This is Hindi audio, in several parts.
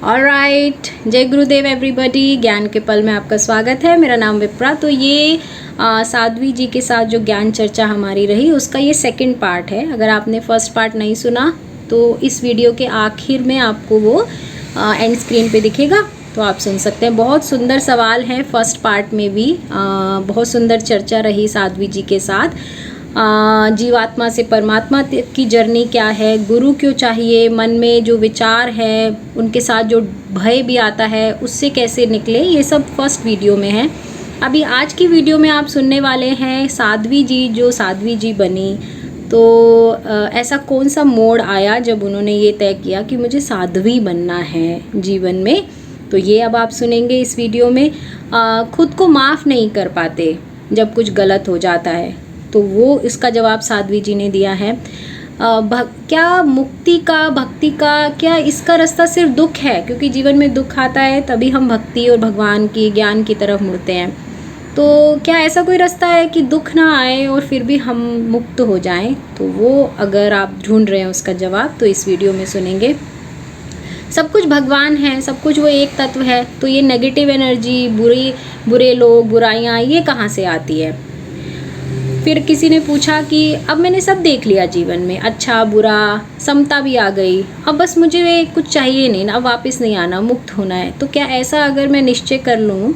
ऑलराइट, जय गुरुदेव एवरीबॉडी। ज्ञान के पल में आपका स्वागत है। मेरा नाम विप्रा। तो ये साध्वी जी के साथ जो ज्ञान चर्चा हमारी रही उसका ये सेकंड पार्ट है। अगर आपने फर्स्ट पार्ट नहीं सुना तो इस वीडियो के आखिर में आपको वो एंड स्क्रीन पे दिखेगा, तो आप सुन सकते हैं। बहुत सुंदर सवाल हैं फर्स्ट पार्ट में भी। बहुत सुंदर चर्चा रही साध्वी जी के साथ। जीवात्मा से परमात्मा की जर्नी क्या है, गुरु क्यों चाहिए, मन में जो विचार है उनके साथ जो भय भी आता है उससे कैसे निकले, ये सब फर्स्ट वीडियो में है। अभी आज की वीडियो में आप सुनने वाले हैं साध्वी जी जो साध्वी जी बनी। तो ऐसा कौन सा मोड़ आया जब उन्होंने ये तय किया कि मुझे साध्वी बनना है जीवन में, तो ये अब आप सुनेंगे इस वीडियो में। खुद को माफ़ नहीं कर पाते जब कुछ गलत हो जाता है, तो वो इसका जवाब साध्वी जी ने दिया है। क्या मुक्ति का, भक्ति का, क्या इसका रास्ता सिर्फ दुख है? क्योंकि जीवन में दुख आता है तभी हम भक्ति और भगवान की, ज्ञान की तरफ मुड़ते हैं। तो क्या ऐसा कोई रास्ता है कि दुख ना आए और फिर भी हम मुक्त हो जाएं? तो वो अगर आप ढूंढ रहे हैं उसका जवाब तो इस वीडियो में सुनेंगे। सब कुछ भगवान है, सब कुछ वो एक तत्व है, तो ये नेगेटिव एनर्जी, बुरे लोग, बुराइयाँ ये कहाँ से आती है? फिर किसी ने पूछा कि अब मैंने सब देख लिया जीवन में, अच्छा बुरा, समता भी आ गई, अब बस मुझे कुछ चाहिए नहीं ना, अब वापस नहीं आना, मुक्त होना है। तो क्या ऐसा अगर मैं निश्चय कर लूँ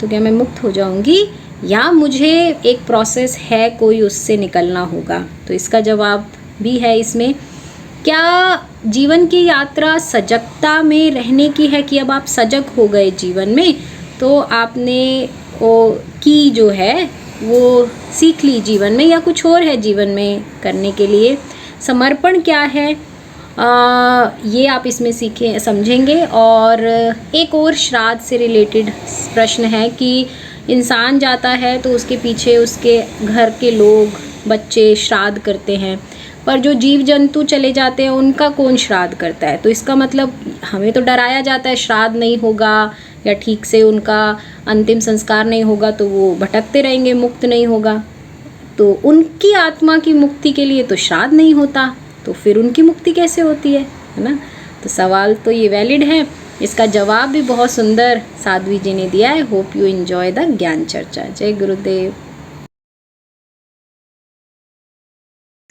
तो क्या मैं मुक्त हो जाऊँगी, या मुझे एक प्रोसेस है कोई, उससे निकलना होगा? तो इसका जवाब भी है इसमें। क्या जीवन की यात्रा सजगता में रहने की है कि अब आप सजग हो गए जीवन में, तो आपने वो की जो है वो सीख ली जीवन में, या कुछ और है जीवन में करने के लिए? समर्पण क्या है, ये आप इसमें सीखें, समझेंगे। और एक और श्राद्ध से रिलेटेड प्रश्न है कि इंसान जाता है तो उसके पीछे उसके घर के लोग, बच्चे श्राद्ध करते हैं, पर जो जीव जंतु चले जाते हैं उनका कौन श्राद्ध करता है? तो इसका मतलब हमें तो डराया जाता है श्राद्ध नहीं होगा या ठीक से उनका अंतिम संस्कार नहीं होगा तो वो भटकते रहेंगे, मुक्त नहीं होगा। तो उनकी आत्मा की मुक्ति के लिए तो श्राद्ध नहीं होता, तो फिर उनकी मुक्ति कैसे होती है ना? तो सवाल तो ये वैलिड है। इसका जवाब भी बहुत सुंदर साध्वी जी ने दिया है। होप यू एंजॉय द ज्ञान चर्चा। जय गुरुदेव।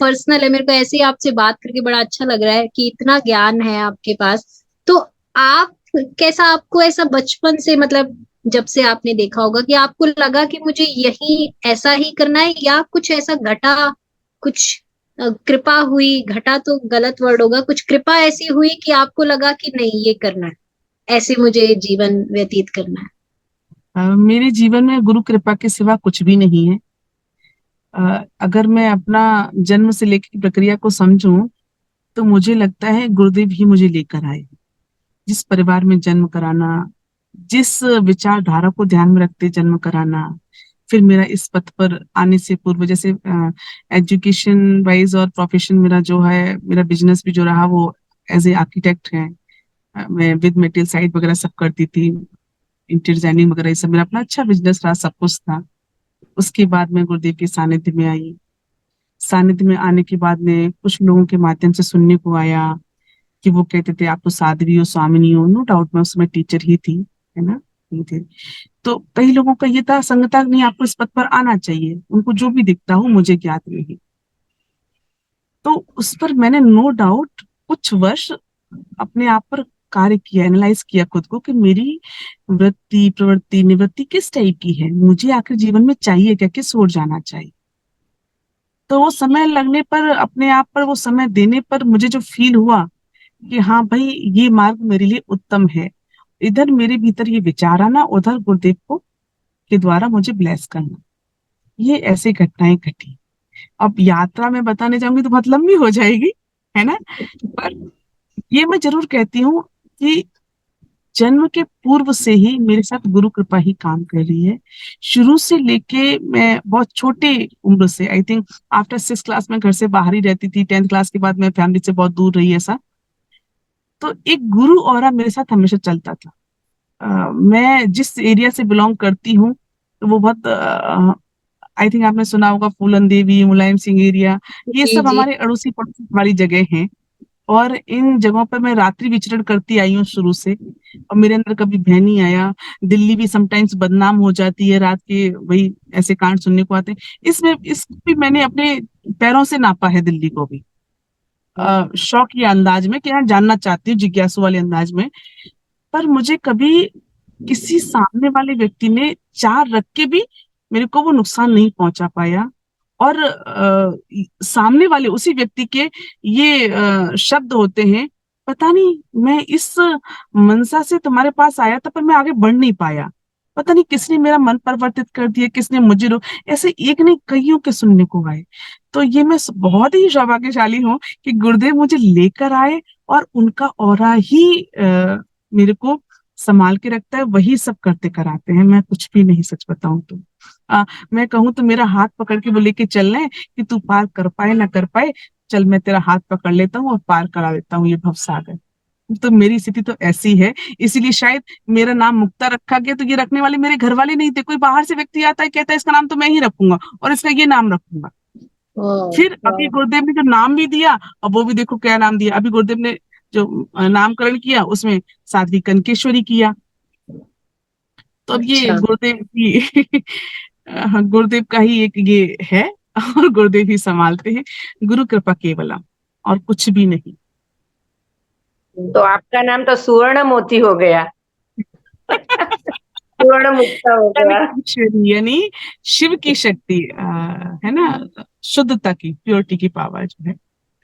पर्सनल है, मेरे को ऐसे ही आपसे बात करके बड़ा अच्छा लग रहा है कि इतना ज्ञान है आपके पास। तो आप कैसा, आपको ऐसा बचपन से, मतलब जब से आपने देखा होगा कि आपको लगा कि मुझे यही ऐसा ही करना है, या कुछ ऐसा घटा, कुछ कृपा हुई, घटा तो गलत वर्ड होगा, कुछ कृपा ऐसी हुई कि आपको लगा कि नहीं ये करना है, ऐसे मुझे जीवन व्यतीत करना है? मेरे जीवन में गुरु कृपा के सिवा कुछ भी नहीं है। अगर मैं अपना जन्म से लेकर की प्रक्रिया को समझूं तो मुझे लगता है गुरुदेव ही मुझे लेकर आए। जिस परिवार में जन्म कराना, जिस विचारधारा को ध्यान में रखते जन्म कराना, फिर मेरा इस पथ पर आने से पूर्व, जैसे एजुकेशन वाइज और प्रोफेशन मेरा जो है, मेरा बिजनेस भी जो रहा वो एज ए आर्किटेक्ट है। मैं विद मटेरियल साइट वगैरह सब करती थी, इंटीरियर डिजाइनिंग वगैरह, ये सब मेरा अपना अच्छा बिजनेस रहा, सब कुछ था। उसके बाद मैं गुरुदेव के सानिध्य में आई। सानिध्य में आने के बाद में कुछ लोगों के माध्यम से सुनने को आया कि वो कहते थे आप तो साध्वी हो, स्वामिनी हो। नो डाउट मैं उसमें टीचर ही थी, है ना, ये थे। तो कई लोगों का ये था, संगता नहीं, आपको इस पद पर आना चाहिए, उनको जो भी दिखता हो मुझे ज्ञात नहीं। तो उस पर मैंने नो डाउट कुछ वर्ष अपने आप पर कार्य किया, एनालाइज किया खुद को कि मेरी वृत्ति, प्रवृत्ति, निवृत्ति किस टाइप की है, मुझे आखिर जीवन में चाहिए क्या, किस ओर जाना चाहिए। तो वो समय लगने पर, अपने आप पर वो समय देने पर मुझे जो फील हुआ कि हाँ भाई ये मार्ग मेरे लिए उत्तम है, इधर मेरे भीतर ये विचार आना, उधर गुरुदेव को के द्वारा मुझे ब्लेस करना, ये ऐसी घटनाएं घटी। अब यात्रा में बताने जाऊंगी तो बहुत लंबी हो जाएगी, है ना। पर ये मैं जरूर कहती हूँ कि जन्म के पूर्व से ही मेरे साथ गुरु कृपा ही काम कर रही है। शुरू से लेके मैं बहुत छोटे उम्र से, आई थिंक आफ्टर 6 क्लास में घर से बाहर ही रहती थी, 10th क्लास के बाद मैं फैमिली से बहुत दूर रही ऐसा। तो एक गुरु ऑरा मेरे साथ हमेशा चलता था। मैं जिस एरिया से बिलोंग करती हूँ तो वो बहुत, आई थिंक आपने सुना होगा, फूलन देवी, मुलायम सिंह एरिया, ये जी सब जी। हमारे अड़ोसी पड़ोसी वाली जगह हैं। और इन जगहों पर मैं रात्रि विचरण करती आई हूँ शुरू से, और मेरे अंदर कभी भय नहीं आया। दिल्ली भी समटाइम्स बदनाम हो जाती है, रात के वही ऐसे कांड सुनने को आते हैं। इसमें इसको भी मैंने अपने पैरों से नापा है, दिल्ली को भी शौक या अंदाज में, कि हाँ जानना चाहती हूँ, जिज्ञासु वाले अंदाज में। पर मुझे कभी किसी सामने वाले व्यक्ति ने चार रख के भी मेरे को वो नुकसान नहीं पहुंचा पाया। और सामने वाले उसी व्यक्ति के ये शब्द होते हैं, पता नहीं मैं इस मनसा से तुम्हारे पास आया था पर मैं आगे बढ़ नहीं पाया, पता नहीं किसने मेरा मन परिवर्तित कर दिया, किसने मुझे ऐसे एक नहीं कईयों के सुनने को आए। तो ये मैं बहुत ही सौभाग्यशाली हूँ कि गुरुदेव मुझे लेकर आए, और उनका ऑरा ही मेरे को संभाल के रखता है, वही सब करते कराते हैं, मैं कुछ भी नहीं, सच बताऊं तो। मैं कहूँ तो मेरा हाथ पकड़ के वो लेके चल रहे हैं कि तू पार कर पाए ना कर पाए, चल मैं तेरा हाथ पकड़ लेता हूँ और पार करा देता हूँ ये भवसागर। तो मेरी स्थिति तो ऐसी है, इसीलिए शायद मेरा नाम मुक्ता रखा गया। तो ये रखने वाले मेरे घर वाले नहीं थे, कोई बाहर से व्यक्ति आता है कहता है इसका नाम तो मैं ही रखूंगा और इसका ये नाम रखूंगा। फिर अभी गुरुदेव ने जो नाम भी दिया, और वो भी देखो क्या नाम दिया, अभी गुरुदेव ने जो नामकरण किया उसमें साध्वी कनकेश्वरी किया। तो अब ये अच्छा। गुरुदेव की हाँ, गुरुदेव का ही एक ये है, और गुरुदेव ही संभालते हैं, गुरु कृपा केवलम, और कुछ भी नहीं। तो आपका नाम तो सुवर्ण मोती हो गया। सुवर्ण मुक्ता हो गया। कनकेश्वरी यानी शिव की शक्ति, है ना, शुद्धता की, प्योरिटी की पावर जो है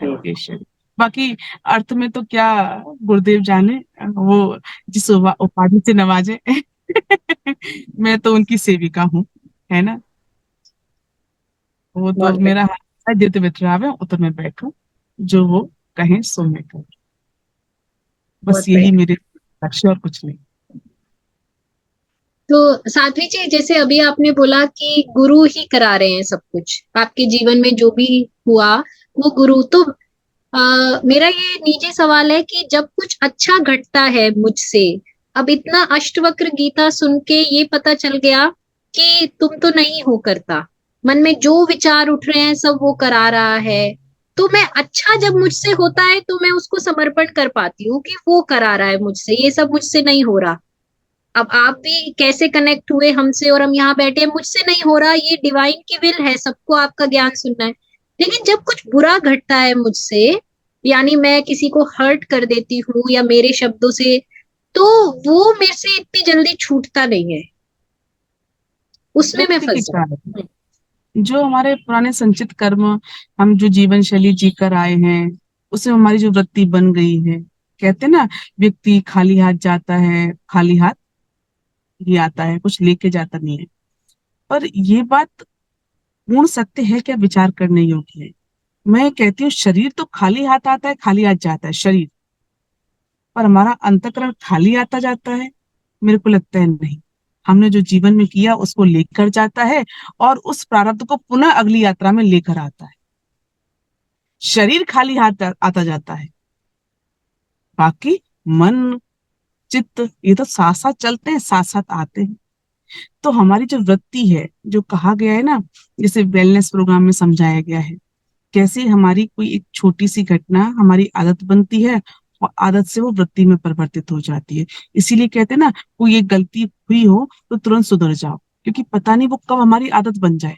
कनकेश्वरी। बाकी अर्थ में तो क्या गुरुदेव जाने, वो जिस उपाधि से नवाजे। मैं तो उनकी सेविका हूँ, है ना। वो तो बहुत मेरा हाथ है, जित वितरावे उतर में बैठो, जो वो कहें सो मैं करूं। बस यही बढ़िया। मेरे लक्ष्य, और कुछ नहीं। तो साध्वी जी, जैसे अभी आपने बोला कि गुरु ही करा रहे हैं सब कुछ, आपके जीवन में जो भी हुआ वो गुरु। तो मेरा ये निजी सवाल है कि जब कुछ अच्छा घटता है मुझसे, अब इतना अष्टवक्र गीता सुन के ये पता चल गया कि तुम तो नहीं हो करता, मन में जो विचार उठ रहे हैं सब वो करा रहा है, तो मैं अच्छा जब मुझसे होता है तो मैं उसको समर्पण कर पाती हूँ कि वो करा रहा है मुझसे, ये सब मुझसे नहीं हो रहा। अब आप भी कैसे कनेक्ट हुए हमसे और हम यहाँ बैठे हैं, मुझसे नहीं हो रहा, ये डिवाइन की विल है, सबको आपका ज्ञान सुनना है। लेकिन जब कुछ बुरा घटता है मुझसे, यानी मैं किसी को हर्ट कर देती हूँ या मेरे शब्दों से, तो वो मेरे से इतनी जल्दी छूटता नहीं है, उसमें मैं वृत्ति के फंस कारण, जाती हूँ। जो हमारे पुराने संचित कर्म, हम जो जीवन शैली जीकर आए हैं, उसमें हमारी जो वृत्ति बन गई है। कहते हैं ना, व्यक्ति खाली हाथ जाता है, खाली हाथ ही आता है, कुछ लेके जाता नहीं है। पर ये बात पूर्ण सत्य है क्या, विचार करने योग्य है। मैं कहती हूँ शरीर तो खाली हाथ आता है, खाली हाथ जाता है शरीर, पर हमारा अंतःकरण खाली आता जाता है, मेरे को लगता है नहीं। हमने जो जीवन में किया उसको लेकर जाता है, और उस प्रारब्ध को पुनः अगली यात्रा में लेकर आता है। शरीर खाली हाथ आता जाता है, बाकी मन चित्त ये तो साथ साथ चलते हैं, साथ साथ आते हैं। तो हमारी जो वृत्ति है, जो कहा गया है ना, जैसे वेलनेस प्रोग्राम में समझाया गया है, कैसे हमारी कोई एक छोटी सी घटना हमारी आदत बनती है, और आदत से वो वृत्ति में परिवर्तित हो जाती है। इसीलिए कहते हैं ना, कोई एक गलती हुई हो तो तुरंत सुधर जाओ, क्योंकि पता नहीं वो कब हमारी आदत बन जाए।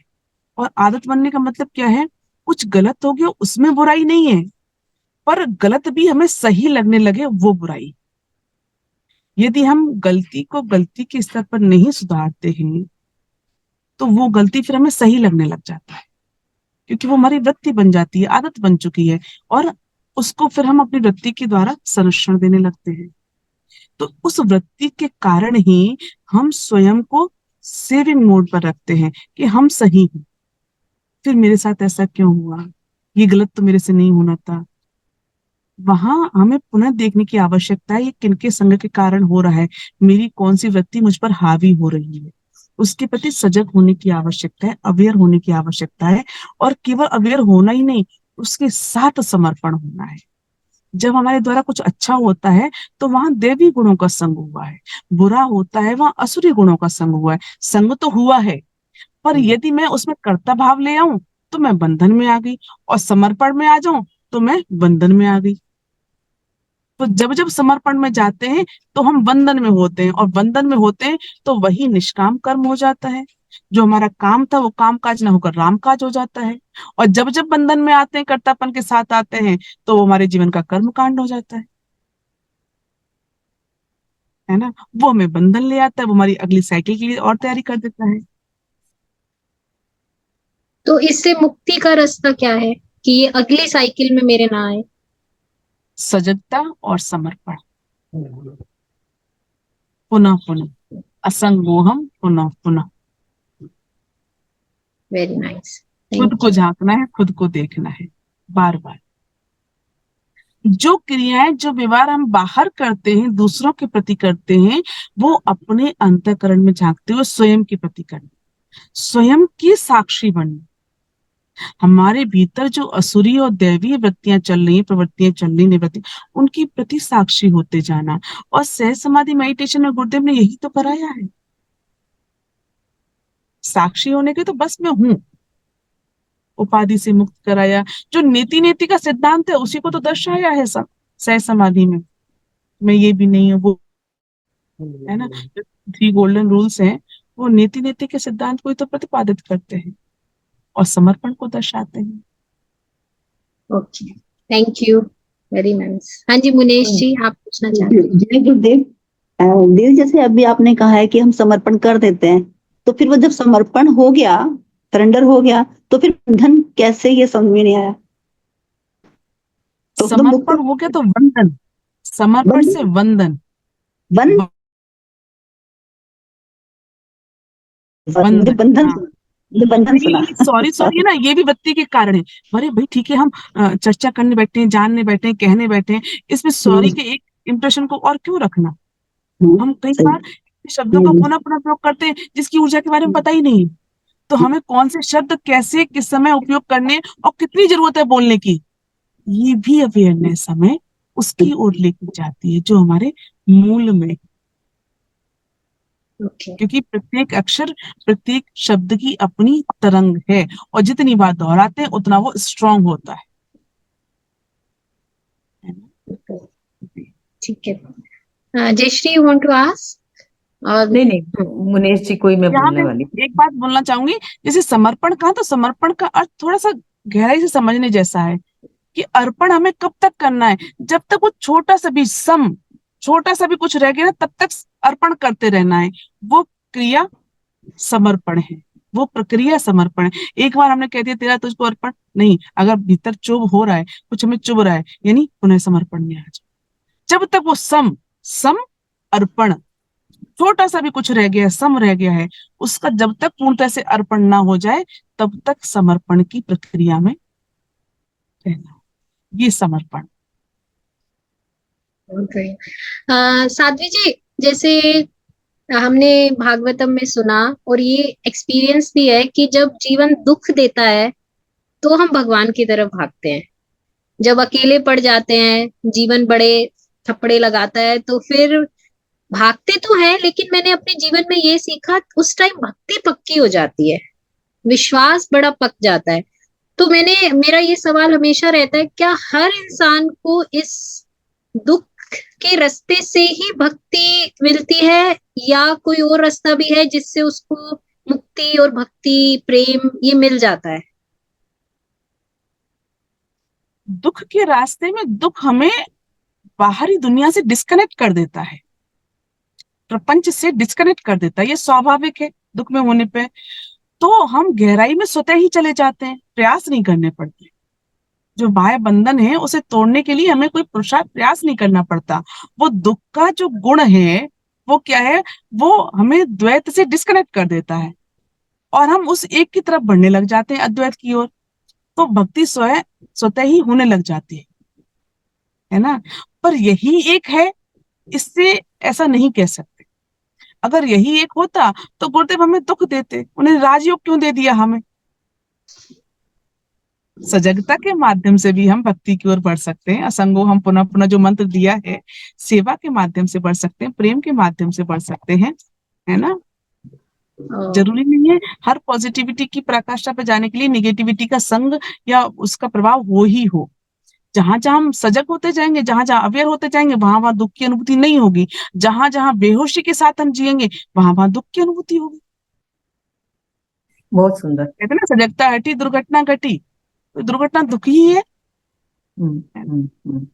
और आदत बनने का मतलब क्या है, कुछ गलत हो गया उसमें बुराई नहीं है, पर गलत भी हमें सही लगने लगे वो बुराई। यदि हम गलती को गलती के स्तर पर नहीं सुधारते हैं, तो वो गलती फिर हमें सही लगने लग जाता है, क्योंकि वो हमारी वृत्ति बन जाती है, आदत बन चुकी है, और उसको फिर हम अपनी वृत्ति के द्वारा संरक्षण देने लगते हैं। तो उस वृत्ति के कारण ही हम स्वयं को सेविंग मोड पर रखते हैं कि हम सही हैं। फिर मेरे साथ ऐसा क्यों हुआ, ये गलत तो मेरे से नहीं होना था। वहां हमें पुनः देखने की आवश्यकता है, ये किनके संग के कारण हो रहा है, मेरी कौन सी वृत्ति मुझ पर हावी हो रही है। उसके प्रति सजग होने की आवश्यकता है, अवेयर होने की आवश्यकता है। और केवल अवेयर होना ही नहीं, उसके साथ समर्पण होना है। जब हमारे द्वारा कुछ अच्छा होता है तो वहां देवी गुणों का संग हुआ है, बुरा होता है वहां असुरी गुणों का संग हुआ है। संग तो हुआ है, पर यदि मैं उसमें कर्ता भाव ले आऊं तो मैं बंधन में आ गई, और समर्पण में आ जाऊं तो मैं बंधन में आ गई। तो जब जब समर्पण में जाते हैं तो हम बंधन में होते हैं, और बंधन में होते हैं तो वही निष्काम कर्म हो जाता है। जो हमारा काम था वो काम काज ना होकर राम काज हो जाता है। और जब जब बंधन में आते हैं, कर्तापन के साथ आते हैं, तो वो हमारे जीवन का कर्म कांड हो जाता है ना। वो हमें बंधन ले आता है, वो हमारी अगली साइकिल के लिए और तैयारी कर देता है। तो इससे मुक्ति का रास्ता क्या है कि ये अगली साइकिल में मेरे ना आए? सजगता और समर्पण, पुनः पुनः, असंगोहम पुनः पुनः। वेरी नाइस, खुद थैंक को यू। झांकना है, खुद को देखना है बार बार। जो क्रियाएं, जो व्यवहार हम बाहर करते हैं, दूसरों के प्रति करते हैं, वो अपने अंतःकरण में झांकते हुए स्वयं के प्रति करना, स्वयं की साक्षी बनना। हमारे भीतर जो असुरी और दैवीय वृत्तियां चल रही, प्रवृत्तियां चल रही, निवृत्ति, उनकी प्रति साक्षी होते जाना। और सहज समाधि मेडिटेशन में गुरुदेव ने यही तो कराया है। साक्षी होने के तो बस में हूं, उपाधि से मुक्त कराया। जो नीति नीति का सिद्धांत है उसी को तो दर्शाया है सब सहज समाधि में। मैं ये भी नहीं हूँ वो, है ना। 3 गोल्डन रूल्स हैं, वो नीति नीति के सिद्धांत को ही तो प्रतिपादित करते हैं और समर्पण को दर्शाते हैं। Okay, thank you, very nice. हाँ जी मुनेश जी, आप पूछना चाहते हैं? जय गुरुदेव। देव, जैसे अभी आपने कहा है कि हम समर्पण कर देते हैं, तो फिर वो जब समर्पण हो गया, सरेंडर हो गया, तो फिर बंधन कैसे, ये समझ में नहीं आया। तो मतलब समर्पण हो गया तो वंदन, समर्पण से वंदन, बंधन मुझे वंदन, बंधन हाँ। सुना, मुझे बंधन सुना। सॉरी सॉरी, ना ये भी वृत्ति के कारण है। अरे भाई ठीक है, हम चर्चा करने बैठे हैं, जानने बैठे हैं, कहने बैठे हैं, इसमें सॉरी के एक इंप्रेशन को और क्यों रखना। हम कई सही। बार शब्दों का पुनः पुनः प्रयोग करते हैं जिसकी ऊर्जा के बारे में पता ही नहीं। तो हमें कौन से शब्द कैसे किस समय उपयोग करने और कितनी जरूरत है बोलने की, ये भी अवेयरनेस हमें उसकी ओर लेके जाती है जो हमारे मूल में। ओके, क्योंकि प्रत्येक अक्षर, प्रत्येक शब्द की अपनी तरंग है, और जितनी बार दोहराते हैं उतना वो स्ट्रांग होता है ना? ठीक है। Jayashree, you want to ask? और नहीं नहीं, मुनेश जी को ही मैं यहाँ बोलने पे वाली। एक बात बोलना चाहूंगी, जैसे समर्पण का, तो समर्पण का अर्थ थोड़ा सा गहराई से समझने जैसा है कि अर्पण हमें कब तक करना है, जब तक वो छोटा सा भी छोटा सा भी कुछ रह गया ना, तब तक अर्पण करते रहना है। वो क्रिया समर्पण है, वो प्रक्रिया समर्पण है। एक बार हमने कह दिया तेरा तुझको अर्पण नहीं, अगर भीतर चुभ हो रहा है, कुछ हमें चुभ रहा है, यानी पुनः समर्पण में आ जाओ। जब तक वो सम अर्पण, छोटा सा भी कुछ रह गया है, सम रह गया है, उसका जब तक पूर्णतः से अर्पण ना हो जाए तब तक समर्पण की प्रक्रिया में रहना, ये समर्पण। साध्वी जी, जैसे हमने भागवतम में सुना और ये एक्सपीरियंस भी है कि जब जीवन दुख देता है तो हम भगवान की तरफ भागते हैं। जब अकेले पड़ जाते हैं, जीवन बड़े थप्पड़े लगाता है, तो फिर भागते तो हैं, लेकिन मैंने अपने जीवन में ये सीखा, उस टाइम भक्ति पक्की हो जाती है, विश्वास बड़ा पक जाता है। तो मेरा ये सवाल हमेशा रहता है, क्या हर इंसान को इस दुख के रास्ते से ही भक्ति मिलती है, या कोई और रास्ता भी है जिससे उसको मुक्ति और भक्ति, प्रेम ये मिल जाता है? दुख के रास्ते में दुख हमें बाहरी दुनिया से डिस्कनेक्ट कर देता है, प्रपंच से डिस्कनेक्ट कर देता है, ये स्वाभाविक है। दुख में होने पे तो हम गहराई में स्वतः ही चले जाते हैं, प्रयास नहीं करने पड़ते। जो बाह्य बंधन है उसे तोड़ने के लिए हमें कोई पुरुषार्थ, प्रयास नहीं करना पड़ता। वो दुख का जो गुण है वो क्या है, वो हमें द्वैत से डिस्कनेक्ट कर देता है और हम उस एक की तरफ बढ़ने लग जाते हैं, अद्वैत की ओर। तो भक्ति स्वतः ही होने लग जाती है ना। पर यही एक है, इससे ऐसा नहीं कह सकते। अगर यही एक होता तो गुरुदेव हमें दुख देते, उन्हें राजयोग क्यों दे दिया हमें। सजगता के माध्यम से भी हम भक्ति की ओर बढ़ सकते हैं। असंगो हम पुनः पुनः जो मंत्र दिया है, सेवा के माध्यम से बढ़ सकते हैं, प्रेम के माध्यम से बढ़ सकते हैं, है ना। जरूरी नहीं है हर पॉजिटिविटी की पराकाष्ठा पे जाने के लिए निगेटिविटी का संग या उसका प्रभाव हो ही हो। जहां जहां हम सजग होते जाएंगे, जहां जहां अवेयर होते जाएंगे, वहां वहां दुख की अनुभूति नहीं होगी। जहां जहां बेहोशी के साथ हम जिएंगे, वहां वहां दुख की अनुभूति होगी। बहुत सुंदर। कहते हैं ना, सजगता हटी दुर्घटना घटी। तो दुर्घटना दुख ही है। हम्म, हम्म, हम्म।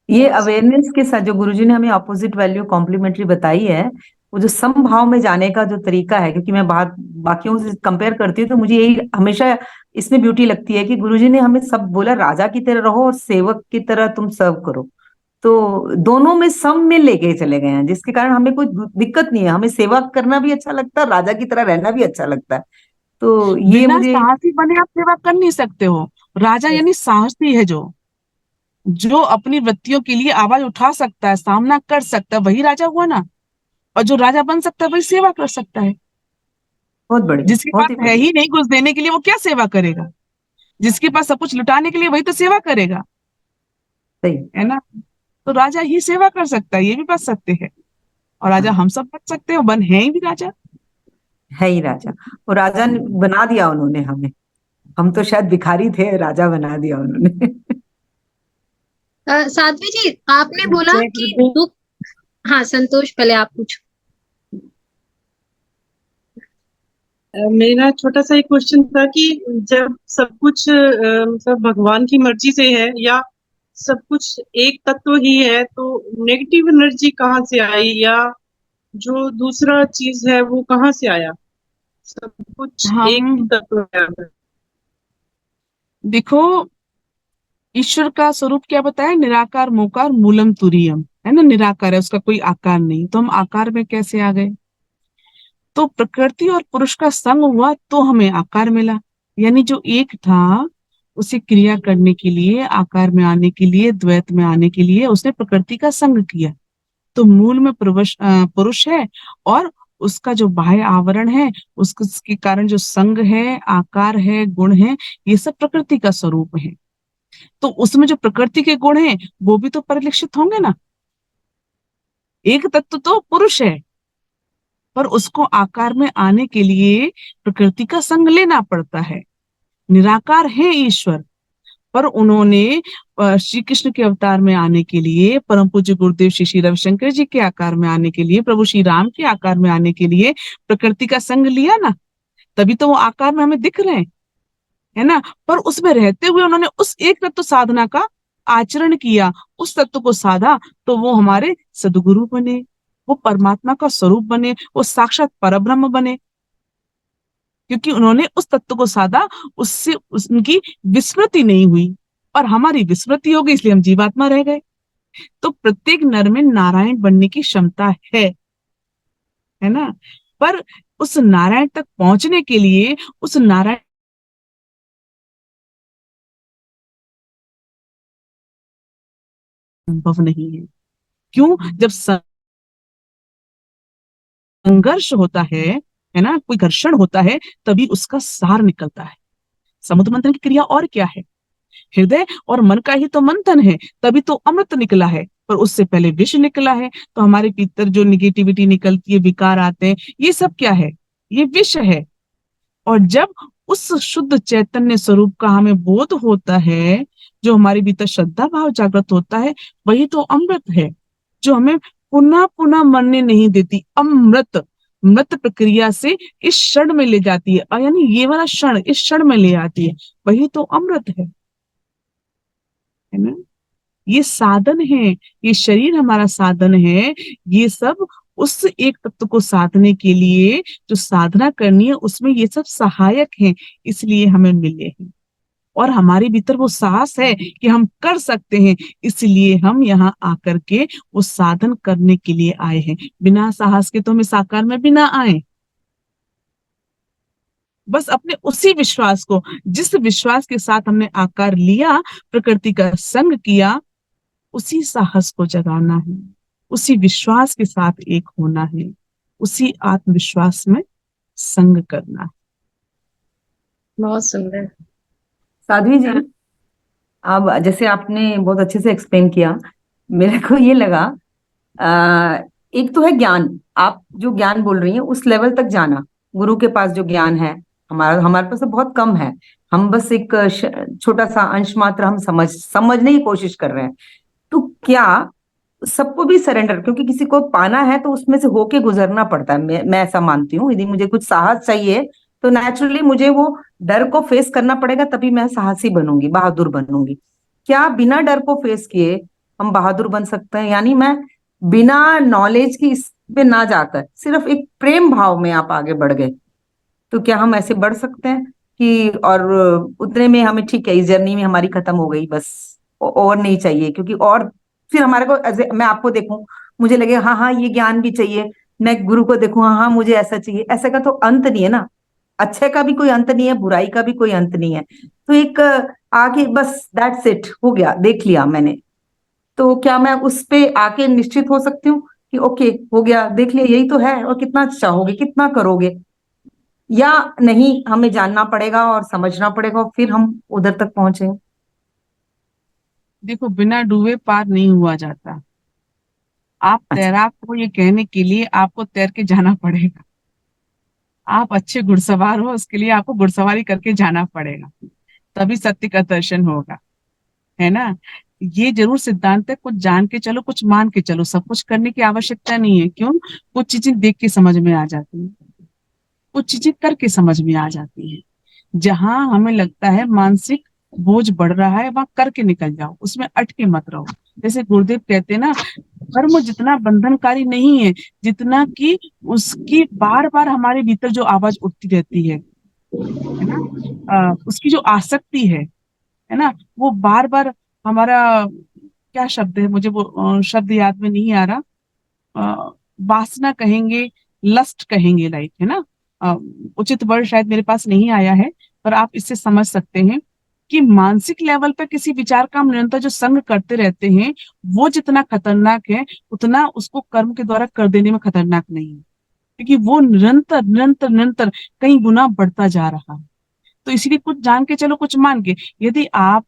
ये अवेयरनेस के साथ जो गुरुजी ने हमें ऑपोजिट वैल्यू कॉम्प्लीमेंट्री बताई है, वो जो समभाव में जाने का जो तरीका है, क्योंकि मैं बात बाकियों से कंपेयर करती हूँ तो मुझे यही हमेशा इसमें ब्यूटी लगती है कि गुरुजी ने हमें सब बोला, राजा की तरह रहो और सेवक की तरह तुम सर्व करो। तो दोनों में सम में लेके चले गए हैं, जिसके कारण हमें कोई दिक्कत नहीं है। हमें सेवा करना भी अच्छा लगता है, राजा की तरह रहना भी अच्छा लगता है। तो ये बिना मुझे साहसी बने आप सेवा कर नहीं सकते हो। राजा यानी साहसी है, जो अपनी वृत्तियों के लिए आवाज उठा सकता है, सामना कर सकता है, वही राजा हुआ ना। और जो राजा बन सकता है वही सेवा कर सकता है। बहुत बढ़िया, जिसके बहुत पास ही है बढ़िया। ही नहीं कुछ देने के लिए, वो क्या सेवा करेगा? जिसके पास सब कुछ लुटाने के लिए, वही तो सेवा करेगा, सही। है ना। तो राजा ही सेवा कर सकता है, ये भी बात सत्य है। और राजा हाँ, हम सब बन सकते हैं, बन है ही भी राजा। है ही राजा। और राजा ने बना दिया उन्होंने हमें। हम तो शायद भिखारी थे, राजा बना दिया उन्होंने। साध्वी जी, आपने बोला जय कि गुरुदेव। दुख। हाँ संतोष, पहले आप पूछो। मेरा छोटा सा एक क्वेश्चन था कि जब सब कुछ मतलब भगवान की मर्जी से है, या सब कुछ एक तत्व ही है, तो नेगेटिव एनर्जी कहाँ से आई, या जो दूसरा चीज है वो कहाँ से आया? सब कुछ एक ही हम तत्व है। देखो, ईश्वर का स्वरूप क्या बताया? निराकार मोकार मूलम तुरीयम, है ना। निराकार है, उसका कोई आकार नहीं, तो हम आकार में कैसे आ गए? तो प्रकृति और पुरुष का संग हुआ तो हमें आकार मिला। यानी जो एक था, उसे क्रिया करने के लिए, आकार में आने के लिए, द्वैत में आने के लिए उसने प्रकृति का संग किया। तो मूल में पुरुष है, और उसका जो बाह्य आवरण है, उसके कारण जो संग है, आकार है, गुण है, ये सब प्रकृति का स्वरूप है। तो उसमें जो प्रकृति के गुण हैं, वो भी तो परिलक्षित होंगे ना। एक तत्व तो पुरुष है, पर उसको आकार में आने के लिए प्रकृति का संग लेना पड़ता है। निराकार है ईश्वर, पर उन्होंने श्री कृष्ण के अवतार में आने के लिए, परम पूज्य गुरुदेव श्री श्री रविशंकर जी के आकार में आने के लिए, प्रभु श्री राम के आकार में आने के लिए प्रकृति का संग लिया ना। तभी तो वो आकार में हमें दिख रहे हैं, है ना। पर उसमें रहते हुए उन्होंने उस एक तत्व साधना का आचरण किया, उस तत्व को साधा, तो वो हमारे सदगुरु बने, वो परमात्मा का स्वरूप बने, वो साक्षात परब्रह्म बने। क्योंकि उन्होंने उस तत्व को साधा, उससे उनकी विस्मृति नहीं हुई, और हमारी विस्मृति हो गई, इसलिए हम जीवात्मा रह गए। तो प्रत्येक नर में नारायण बनने की क्षमता है ना। पर उस नारायण तक पहुंचने के लिए, उस नारायण संभव नहीं है। क्यों? जब संघर्ष होता है ना, कोई घर्षण होता है, तभी उसका सार निकलता है। समुद्र मंथन की क्रिया और क्या है? हृदय और मन का ही तो मंथन है, तभी तो अमृत निकला है। पर उससे पहले विष निकला है। तो हमारे भीतर जो निगेटिविटी निकलती है, विकार आते हैं, ये सब क्या है? ये विष है। और जब उस शुद्ध चैतन्य स्वरूप का हमें बोध होता है, जो हमारे भीतर श्रद्धा भाव जागृत होता है, वही तो अमृत है, जो हमें पुनः पुनः मरने नहीं देती। अमृत मृत प्रक्रिया से इस क्षण में ले जाती है, यानी ये वाला क्षण इस क्षण में ले आती है, वही तो अमृत है ना। ये साधन है, ये शरीर हमारा साधन है। ये सब उस एक तत्व को साधने के लिए जो साधना करनी है, उसमें ये सब सहायक हैं, इसलिए हमें मिले हैं। और हमारे भीतर वो साहस है कि हम कर सकते हैं, इसलिए हम यहाँ आकर के वो साधन करने के लिए आए हैं। बिना साहस के तो हम इस आकार में भी ना आए। बस अपने उसी विश्वास को, जिस विश्वास के साथ हमने आकार लिया, प्रकृति का संग किया, उसी साहस को जगाना है, उसी विश्वास के साथ एक होना है, उसी आत्मविश्वास में संग करना है। बहुत सुंदर। साध्वी जी, अब जैसे आपने बहुत अच्छे से एक्सप्लेन किया, मेरे को ये लगा, एक तो है ज्ञान, आप जो ज्ञान बोल रही हैं उस लेवल तक जाना, गुरु के पास जो ज्ञान है, हमारे पास तो बहुत कम है। हम बस एक छोटा सा अंश मात्र हम समझने की कोशिश कर रहे हैं। तो क्या सबको भी सरेंडर, क्योंकि किसी को पाना है तो उसमें से होके गुजरना पड़ता है, मैं ऐसा मानती हूँ। यदि मुझे कुछ साहस चाहिए तो नेचुरली मुझे वो डर को फेस करना पड़ेगा, तभी मैं साहसी बनूंगी, बहादुर बनूंगी। क्या बिना डर को फेस किए हम बहादुर बन सकते हैं? यानी मैं बिना नॉलेज की इस पे ना जाकर सिर्फ एक प्रेम भाव में आप आगे बढ़ गए, तो क्या हम ऐसे बढ़ सकते हैं कि और उतने में हमें ठीक है, इस जर्नी में हमारी खत्म हो गई बस, और नहीं चाहिए? क्योंकि और फिर हमारे को मैं आपको देखूं, मुझे लगे हाँ हाँ ये ज्ञान भी चाहिए, मैं गुरु को देखूं हाँ हाँ मुझे ऐसा चाहिए, ऐसे का तो अंत नहीं है ना। अच्छे का भी कोई अंत नहीं है, बुराई का भी कोई अंत नहीं है। तो एक आगे बस दैट्स इट, हो गया, देख लिया मैंने। तो क्या मैं उस पे आके निश्चित हो सकती हूँ कि ओके हो गया, देख लिया, यही तो है, और कितना चाहोगे, कितना करोगे? या नहीं, हमें जानना पड़ेगा और समझना पड़ेगा और फिर हम उधर तक पहुंचे? देखो, बिना डूबे पार नहीं हुआ जाता। आप अच्छा। तैराक को ये कहने के लिए आपको तैर के जाना पड़ेगा। आप अच्छे घुड़सवार हो, उसके लिए आपको घुड़सवारी करके जाना पड़ेगा, तभी सत्य का दर्शन होगा, है ना। ये जरूर सिद्धांत है, कुछ जान के चलो, कुछ मान के चलो, सब कुछ करने की आवश्यकता नहीं है। क्यों? कुछ चीजें देख के समझ में आ जाती हैं, कुछ चीजें करके समझ में आ जाती हैं। जहां हमें लगता है मानसिक बोझ बढ़ रहा है, वहां करके निकल जाओ, उसमें अटके मत रहो। जैसे गुरुदेव कहते हैं ना, कर्म जितना बंधनकारी नहीं है, जितना कि उसकी बार बार हमारे भीतर जो आवाज उठती रहती है ना, उसकी जो आसक्ति है ना, वो बार बार हमारा, क्या शब्द है, मुझे वो शब्द याद में नहीं आ रहा, वासना कहेंगे, लस्ट कहेंगे, लाइक, है ना। अ, उचित वर्ड शायद मेरे पास नहीं आया है, पर आप इससे समझ सकते हैं कि मानसिक लेवल पे किसी विचार का हम निरंतर जो संग करते रहते हैं, वो जितना खतरनाक है, उतना उसको कर्म के द्वारा कर देने में खतरनाक नहीं है, क्योंकि वो निरंतर निरंतर निरंतर कई गुना बढ़ता जा रहा है। तो इसीलिए कुछ जान के चलो, कुछ मान के। यदि आप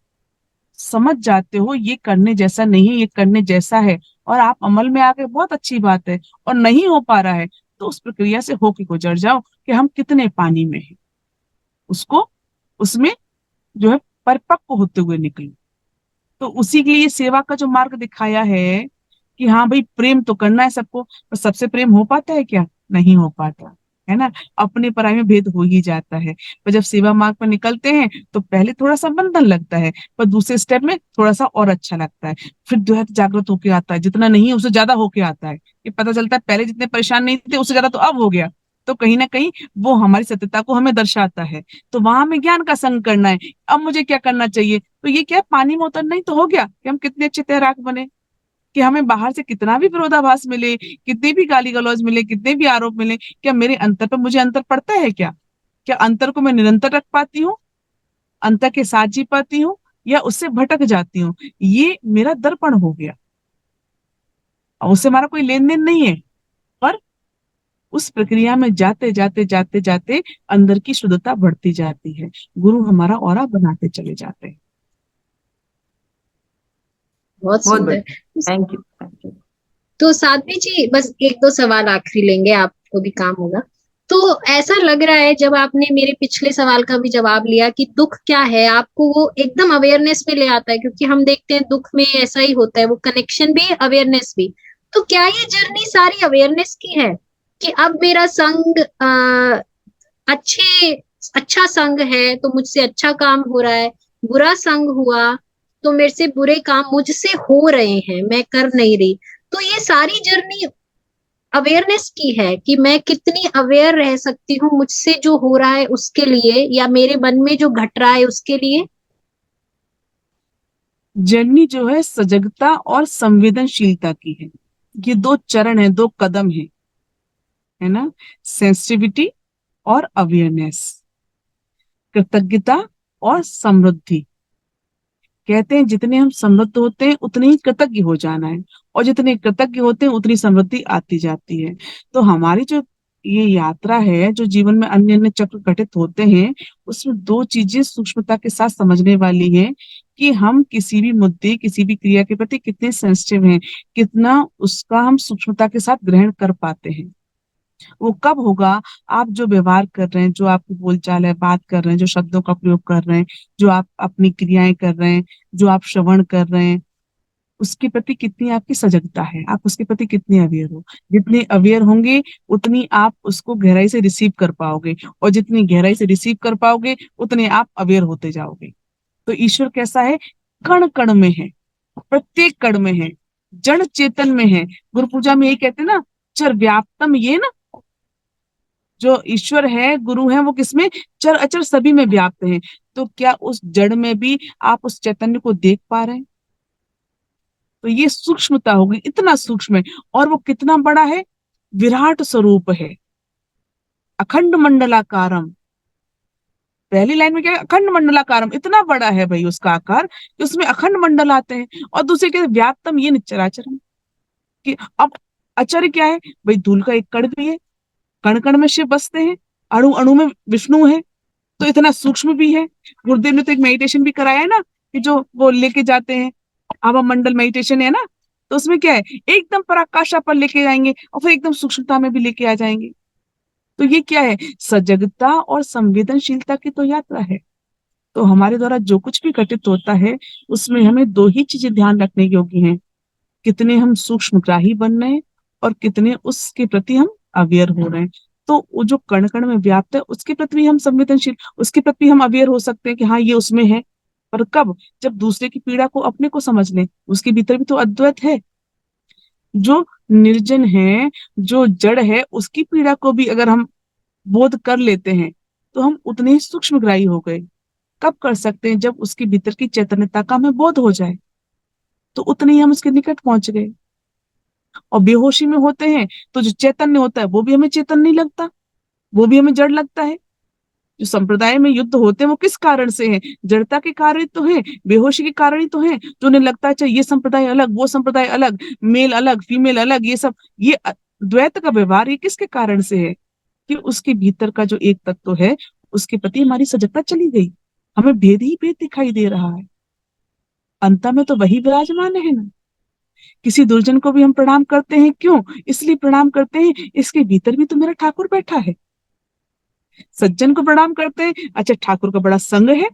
समझ जाते हो ये करने जैसा नहीं है, ये करने जैसा है, और आप अमल में आ गए, बहुत अच्छी बात है। और नहीं हो पा रहा है, तो उस प्रक्रिया से होके गुजर जाओ कि हम कितने पानी में हैं, उसको उसमें जो है परिपक्व होते हुए निकलो। तो उसी के लिए ये सेवा का जो मार्ग दिखाया है कि हाँ भाई, प्रेम तो करना है सबको, पर सबसे प्रेम हो पाता है क्या? नहीं हो पाता, है ना। अपने पराई में भेद हो ही जाता है। पर जब सेवा मार्ग पर निकलते हैं तो पहले थोड़ा सा बंधन लगता है, पर दूसरे स्टेप में थोड़ा सा और अच्छा लगता है। फिर जो है जागृत होके आता है, जितना नहीं है उससे ज्यादा होके आता है। ये पता चलता है पहले जितने परेशान नहीं थे, उससे ज्यादा तो अब हो गया। तो कहीं ना कहीं वो हमारी सत्यता को हमें दर्शाता है। तो वहां हमें ज्ञान का संग करना है। अब मुझे क्या करना चाहिए? तो ये क्या, पानी में उतरना ही तो हो गया कि हम कितने अच्छे तैराक बने। कि हमें बाहर से कितना भी विरोधाभास मिले, कितने भी गाली गलौज मिले, कितने भी आरोप मिले, क्या मेरे अंतर पर मुझे अंतर पड़ता है क्या? क्या अंतर को मैं निरंतर रख पाती हूँ, अंतर के साथ जी पाती हूँ, या उससे भटक जाती हूँ? ये मेरा दर्पण हो गया, और उससे हमारा कोई लेन देन नहीं है। पर उस प्रक्रिया में जाते जाते जाते जाते अंदर की शुद्धता बढ़ती जाती है, गुरु हमारा ऑरा बनाते चले जाते हैं। बहुत बहुत सुंदर। बढ़िया, थैंक यू, थैंक यू। तो साध्वी जी, बस एक दो सवाल आखिरी लेंगे, आपको भी काम होगा। तो ऐसा लग रहा है, जब आपने मेरे पिछले सवाल का भी जवाब लिया कि दुख क्या है, आपको वो एकदम अवेयरनेस में ले आता है, क्योंकि हम देखते हैं दुख में ऐसा ही होता है, वो कनेक्शन भी, अवेयरनेस भी। तो क्या ये जर्नी सारी अवेयरनेस की है कि अब मेरा संग अच्छे अच्छा संग है तो मुझसे अच्छा काम हो रहा है, बुरा संग हुआ तो मेरे से बुरे काम मुझसे हो रहे हैं, मैं कर नहीं रही। तो ये सारी जर्नी अवेयरनेस की है कि मैं कितनी अवेयर रह सकती हूँ मुझसे जो हो रहा है उसके लिए, या मेरे मन में जो घट रहा है उसके लिए। जर्नी जो है सजगता और संवेदनशीलता की है। ये दो चरण है, दो कदम है ना। सेंसिटिविटी और अवेयरनेस, कृतज्ञता और समृद्धि। कहते हैं जितने हम समृद्ध होते हैं उतने ही कृतज्ञ हो जाना है, और जितने कृतज्ञ होते हैं उतनी समृद्धि आती जाती है। तो हमारी जो ये यात्रा है, जो जीवन में अन्य अन्य चक्र घटित होते हैं, उसमें दो चीजें सूक्ष्मता के साथ समझने वाली है कि हम किसी भी मुद्दे, किसी भी क्रिया के प्रति कितने सेंसिटिव हैं, कितना उसका हम सूक्ष्मता के साथ ग्रहण कर पाते हैं। वो कब होगा? आप जो व्यवहार कर रहे हैं, जो आपकी बोलचाल है, बात कर रहे हैं, जो शब्दों का प्रयोग कर रहे हैं, जो आप अपनी क्रियाएं कर रहे हैं, जो आप श्रवण कर रहे हैं, उसके प्रति कितनी आपकी सजगता है, आप उसके प्रति कितने अवेयर हो। जितने अवेयर होंगे उतनी आप उसको गहराई से रिसीव कर पाओगे, और जितनी गहराई से रिसीव कर पाओगे उतने आप अवेयर होते जाओगे। तो ईश्वर कैसा है? कण कण में है, प्रत्येक कण में है, जड़ चेतन में है। गुरु पूजा में यही कहते हैं ना, चर व्याप्तम, ये ना, जो ईश्वर है, गुरु है, वो किसमें? चर अचर सभी में व्याप्त है। तो क्या उस जड़ में भी आप उस चैतन्य को देख पा रहे हैं? तो ये सूक्ष्मता होगी, इतना सूक्ष्म है। और वो कितना बड़ा है? विराट स्वरूप है, अखंड मंडलाकारम। पहली लाइन में क्या है? अखंड मंडलाकारम, इतना बड़ा है भाई उसका आकार कि उसमें अखंड मंडल आते हैं। और दूसरे के व्याप्तम ये निचराचरम, कि अब अचर क्या है भाई? धूल का एक कण भी है, कण कण में शिव बसते हैं, अणु अणु में विष्णु है, तो इतना सूक्ष्म भी है। गुरुदेव ने तो एक मेडिटेशन भी कराया है ना, कि जो वो लेके जाते हैं, हवा मंडल मेडिटेशन है ना, तो उसमें क्या है? एकदम पराकाष्ठा पर लेके जाएंगे और फिर एकदम सूक्ष्मता में भी लेके आ जाएंगे। तो ये क्या है? सजगता और संवेदनशीलता की तो यात्रा है। तो हमारे द्वारा जो कुछ भी घटित होता है, उसमें हमें दो ही चीजें ध्यान रखने योग्य हैं, कितने हम सूक्ष्मग्राही बन रहे हैं और कितने उसके प्रति हम अवेयर हो रहे हैं। तो वो जो कण कण में व्याप्त है, उसके प्रति भी हम संवेदनशील, उसके प्रति हम अवेयर हो सकते हैं कि हाँ ये उसमें है। पर कब? जब दूसरे की पीड़ा को अपने को समझ लें, उसके भीतर भी तो अद्वैत है। जो निर्जन है, जो जड़ है, उसकी पीड़ा को भी अगर हम बोध कर लेते हैं, तो हम उतने ही सूक्ष्मग्राही हो गए। कब कर सकते हैं? जब उसके भीतर की चैतन्यता का हमें बोध हो जाए, तो उतने ही हम उसके निकट पहुंच गए। और बेहोशी में होते हैं तो जो चैतन्य होता है वो भी हमें चेतन नहीं लगता, वो भी हमें जड़ लगता है। जो संप्रदाय में युद्ध होते हैं वो किस कारण से हैं? जड़ता के कारण ही तो है, बेहोशी के कारण ही तो है। जो उन्हें लगता है अच्छा ये संप्रदाय अलग, वो संप्रदाय अलग, मेल अलग, फीमेल अलग, ये सब, ये द्वैत का व्यवहार, ये किसके कारण से है? कि उसके भीतर का जो एक तत्व है, उसके प्रति हमारी सजगता चली गई, हमें भेद ही भेद दिखाई दे रहा है। अंत में तो वही विराजमान है ना। किसी दुर्जन को भी हम प्रणाम करते हैं, क्यों? इसलिए प्रणाम करते हैं, इसके भीतर भी तो मेरा ठाकुर बैठा है। सज्जन को प्रणाम करते हैं, अच्छा ठाकुर का बड़ा संग है।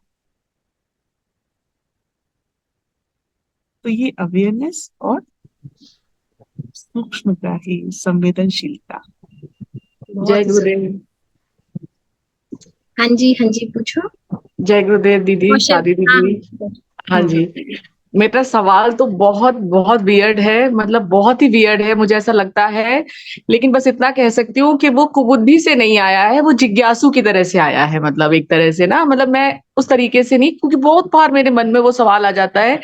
तो ये अवेयरनेस और सूक्ष्मता ही संवेदनशीलता। जय गुरुदेव। हाँ जी पूछो। जय गुरुदेव दीदी, क्वेश्चन, शादी दीदी। हाँ जी, मेरा सवाल तो बहुत बहुत वियर्ड है, मतलब बहुत ही वियर्ड है, मुझे ऐसा लगता है। लेकिन बस इतना कह सकती हूँ कि वो कुबुद्धि से नहीं आया है, वो जिज्ञासु की तरह से आया है। मतलब एक तरह से ना, मतलब मैं उस तरीके से नहीं, क्योंकि बहुत बार मेरे मन में वो सवाल आ जाता है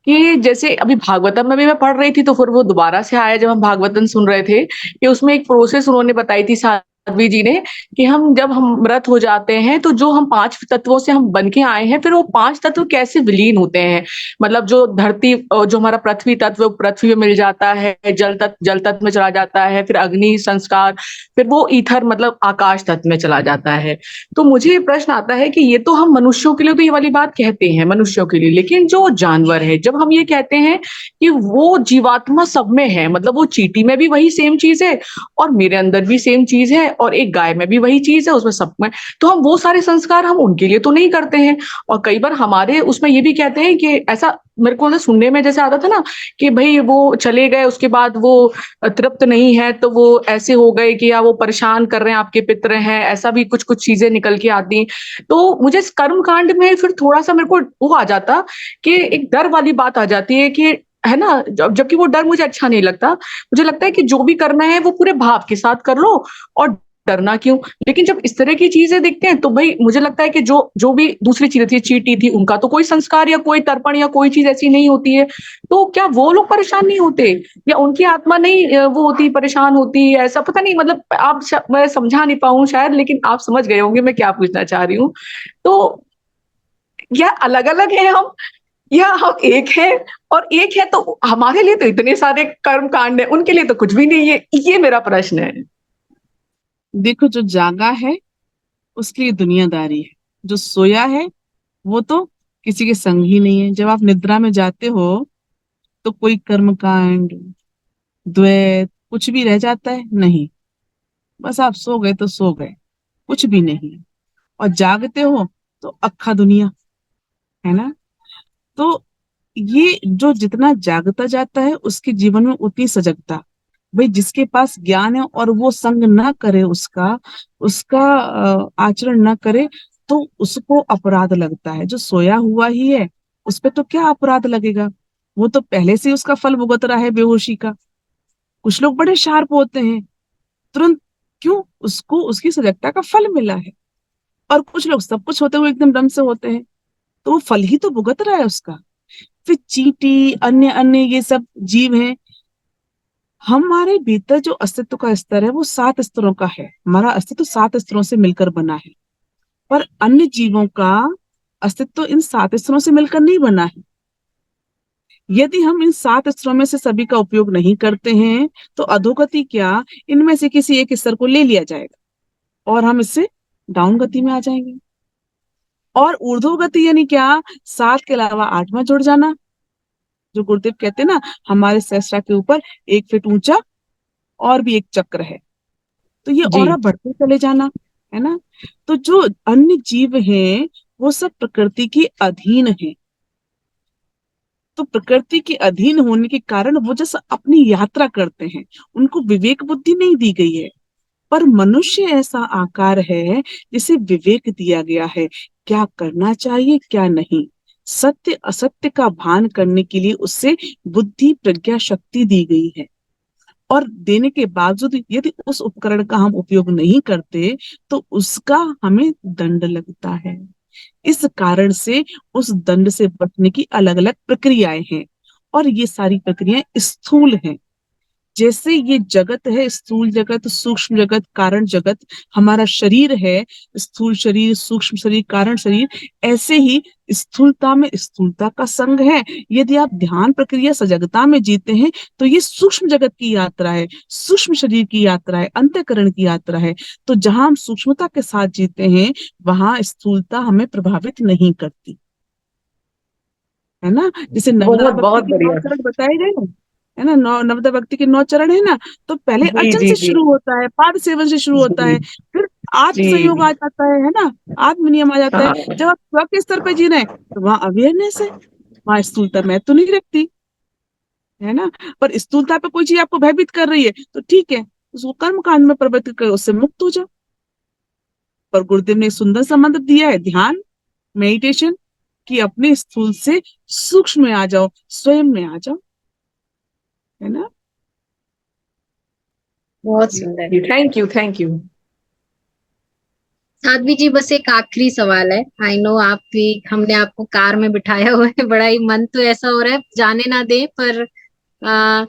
कि जैसे अभी भागवतम में भी मैं पढ़ रही थी, तो फिर वो दोबारा से आया जब हम भागवतम सुन रहे थे, कि उसमें एक प्रोसेस उन्होंने बताई थी साध्वी जी ने, कि हम जब हम मृत हो जाते हैं तो जो हम 5 तत्वों से हम बन के आए हैं, फिर वो 5 तत्व कैसे विलीन होते हैं। मतलब जो धरती, जो हमारा पृथ्वी तत्व, पृथ्वी में मिल जाता है, जल तत्व में चला जाता है, फिर अग्नि संस्कार, फिर वो ईथर मतलब आकाश तत्व में चला जाता है। तो मुझे ये प्रश्न आता है कि ये तो हम मनुष्यों के लिए तो ये वाली बात कहते हैं, मनुष्यों के लिए, लेकिन जो जानवर है, जब हम ये कहते हैं कि वो जीवात्मा सब में है, मतलब वो चींटी में भी वही सेम चीज है, और मेरे अंदर भी सेम चीज है, और एक गाय में भी वही चीज है, उसमें सब में, तो हम वो सारे संस्कार हम उनके लिए तो नहीं करते हैं। और कई बार हमारे उसमें ये भी कहते हैं कि ऐसा, मेरे को सुनने में जैसे आता था ना, कि भाई वो चले गए, उसके बाद वो तृप्त नहीं है, तो वो ऐसे हो गए कि या वो परेशान कर रहे हैं, आपके पितर हैं, ऐसा भी कुछ कुछ चीजें निकल के आती। तो मुझे इस कर्म कांड में फिर थोड़ा सा मेरे को वो आ जाता, कि एक डर वाली बात आ जाती है, कि है ना, जबकि वो डर मुझे अच्छा नहीं लगता। मुझे लगता है कि जो भी करना है वो पूरे भाव के साथ कर लो, और डरना क्यों। लेकिन जब इस तरह की चीजें दिखते हैं, तो भाई मुझे लगता है कि जो जो भी दूसरी चीजें थी, चींटी थी, उनका तो कोई संस्कार या कोई तर्पण या कोई चीज ऐसी नहीं होती है, तो क्या वो लोग परेशान नहीं होते, या उनकी आत्मा नहीं वो होती, परेशान होती है? ऐसा पता नहीं, मतलब मैं समझा नहीं पाऊं शायद, लेकिन आप समझ गए होंगे मैं क्या पूछना चाह रही हूँ। तो या अलग अलग है हम, या हम एक है, और एक है तो हमारे लिए तो इतने सारे कर्म कांड है, उनके लिए तो कुछ भी नहीं है। ये मेरा प्रश्न है। देखो, जो जागा है उसके लिए दुनियादारी है, जो सोया है वो तो किसी के संग ही नहीं है। जब आप निद्रा में जाते हो तो कोई कर्म कांड, द्वैत कुछ भी रह जाता है? नहीं। बस आप सो गए तो सो गए, कुछ भी नहीं। और जागते हो तो अक्खा दुनिया, है ना। तो ये जो जितना जागता जाता है उसके जीवन में उतनी सजगता। भाई जिसके पास ज्ञान है और वो संग ना करे उसका उसका आचरण ना करे, तो उसको अपराध लगता है। जो सोया हुआ ही है उस पे तो क्या अपराध लगेगा, वो तो पहले से ही उसका फल भुगत रहा है बेहोशी का। कुछ लोग बड़े शार्प होते हैं, तुरंत क्यों, उसको उसकी सजगता का फल मिला है। और कुछ लोग सब कुछ होते हुए एकदम दम से होते हैं, तो वो फल ही तो भुगत रहा है उसका। फिर चींटी, अन्य अन्य ये सब जीव हैं। हमारे भीतर जो अस्तित्व का स्तर है वो 7 स्तरों का है। हमारा अस्तित्व 7 स्तरों से मिलकर बना है, पर अन्य जीवों का अस्तित्व इन 7 स्तरों से मिलकर नहीं बना है। यदि हम इन 7 स्तरों में से सभी का उपयोग नहीं करते हैं तो अधोगति क्या, इनमें से किसी एक स्तर को ले लिया जाएगा और हम इससे डाउन गति में आ जाएंगे। और ऊर्ध्वगति यानी क्या, 7 के अलावा 8वां जुड़ जाना। जो गुरुदेव कहते हैं ना, हमारे सहस्त्रा के ऊपर 1 फीट ऊंचा और भी एक चक्र है, तो ये जी। और बढ़ते चले जाना, है ना। तो जो अन्य जीव हैं वो सब प्रकृति के अधीन है। तो प्रकृति के अधीन होने के कारण वो जैसे अपनी यात्रा करते हैं, उनको विवेक बुद्धि नहीं दी गई है। पर मनुष्य ऐसा आकार है जिसे विवेक दिया गया है, क्या करना चाहिए क्या नहीं। सत्य असत्य का भान करने के लिए उससे बुद्धि प्रज्ञा शक्ति दी गई है। और देने के बावजूद यदि उस उपकरण का हम उपयोग नहीं करते तो उसका हमें दंड लगता है। इस कारण से उस दंड से बचने की अलग अलग प्रक्रियाएं हैं, और ये सारी प्रक्रियाएं स्थूल हैं। जैसे ये जगत है, स्थूल जगत, सूक्ष्म जगत, कारण जगत, हमारा शरीर है, स्थूल शरीर, सूक्ष्म शरीर, कारण शरीर, ऐसे ही स्थूलता में स्थूलता का संग है। यदि आप ध्यान प्रक्रिया सजगता में जीते हैं तो ये सूक्ष्म जगत की यात्रा है, सूक्ष्म शरीर की यात्रा है, अंतःकरण की यात्रा है। तो जहां हम सूक्ष्मता के साथ जीते हैं वहां स्थूलता हमें प्रभावित नहीं करती, है ना। जैसे नवदा बहुत भक्ति बहुत के 9 बढ़िया। चरण बताए गए हैं, है ना। नवदा भक्ति के 9 चरण है ना। तो पहले जी अर्चन जी से जी शुरू होता है, पाद सेवन से शुरू होता जी है, फिर आत्म संयोग जी। आ जाता है ना, आत्म नियम आ जाता है। हाँ जब आप स्व के स्तर पे जी रहे हैं तो वहां अवेयरनेस है, वहां स्थूलता मैं तो नहीं रखती, है ना। पर स्थूलता पे कोई चीज आपको भयभीत कर रही है तो ठीक है, उसको कर्म कांड में परिवर्तित कर उससे मुक्त हो जाओ। पर गुरुदेव ने एक सुंदर सा मंत्र दिया है, ध्यान, मेडिटेशन, कि अपने स्थूल से सूक्ष्म में आ जाओ, स्वयं में आ जाओ, है ना। बहुत जी। सुंदर। Thank you thank you. Sadhvi ji, बस एक आखिरी सवाल है। आई नो आप भी, हमने आपको कार में बिठाया हुआ है, बड़ा ही मन तो ऐसा हो रहा है जाने ना दे, पर आ,